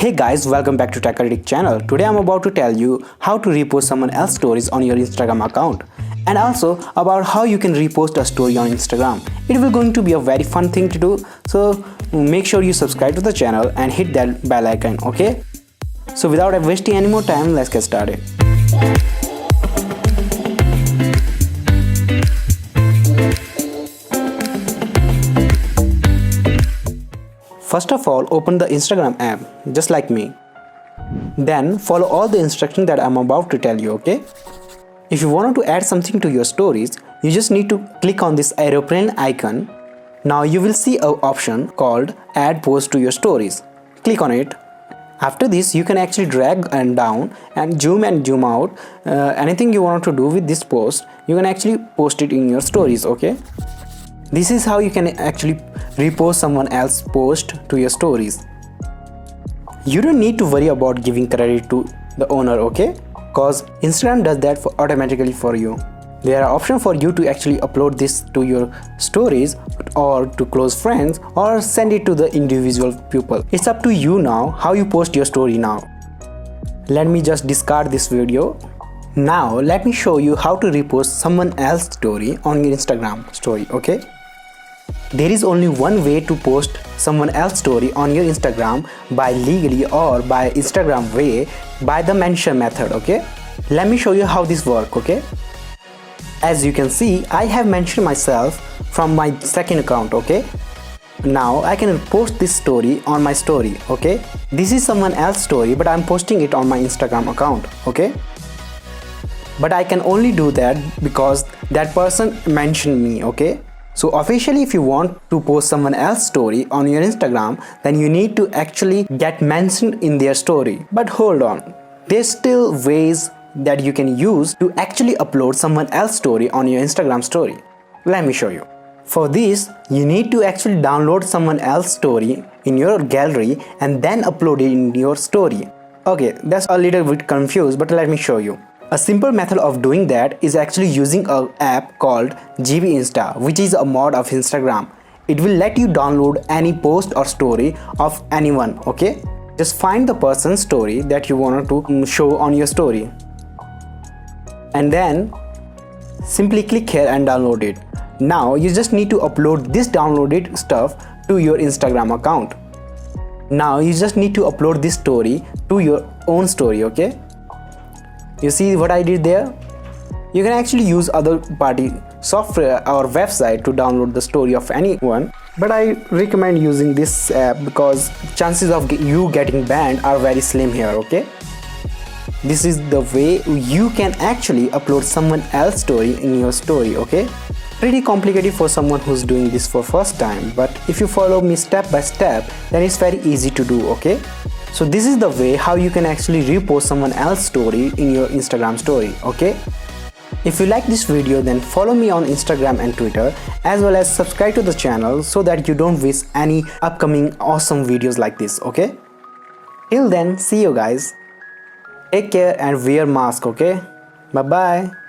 Hey guys, welcome back to Tech Addict channel. Today I'm about to tell you how to repost someone else's stories on your Instagram account, and also about how you can repost a story on Instagram. It will going to be a very fun thing to do, so make sure you subscribe to the channel and hit that bell icon, okay? So without wasting any more time, let's get started. First of all, open the Instagram app, just like me. Then follow all the instructions that I'm about to tell you, okay? If you want to add something to your stories, you just need to click on this aeroplane icon. Now you will see an option called Add Post to your stories. Click on it. After this, you can actually drag and down and zoom out. Anything you want to do with this post, you can actually post it in your stories, okay? This is how you can actually repost someone else's post to your stories. You don't need to worry about giving credit to the owner, okay? Cause Instagram does that automatically for you. There are options for you to actually upload this to your stories or to close friends or send it to the individual people. It's up to you now how you post your story now. Let me just discard this video. Now let me show you how to repost someone else's story on your Instagram story, okay? There is only one way to post someone else's story on your Instagram by legally or by Instagram way, by the mention method, okay? Let me show you how this works, okay? As you can see, I have mentioned myself from my second account, okay? Now I can post this story on my story, okay? This is someone else's story, but I'm posting it on my Instagram account, okay? But I can only do that because that person mentioned me, okay? So officially, if you want to post someone else's story on your Instagram, then you need to actually get mentioned in their story. But hold on, there's still ways that you can use to actually upload someone else's story on your Instagram story. Let me show you. For this, you need to actually download someone else's story in your gallery and then upload it in your story. Okay, that's a little bit confused, but let me show you. A simple method of doing that is actually using an app called GB Insta, which is a mod of Instagram. It will let you download any post or story of anyone, okay? Just find the person's story that you want to show on your story. And then simply click here and download it. Now you just need to upload this downloaded stuff to your Instagram account. Now you just need to upload this story to your own story, okay? You see what I did there? You can actually use other party software or website to download the story of anyone, but I recommend using this app because chances of you getting banned are very slim here, okay? This is the way you can actually upload someone else's story in your story, okay? Pretty complicated for someone who's doing this for first time, but if you follow me step by step, then it's very easy to do, okay? So this is the way how you can actually repost someone else's story in your Instagram story, okay? If you like this video, then follow me on Instagram and Twitter, as well as subscribe to the channel so that you don't miss any upcoming awesome videos like this, okay? Till then, see you guys. Take care and wear mask, okay? Bye bye.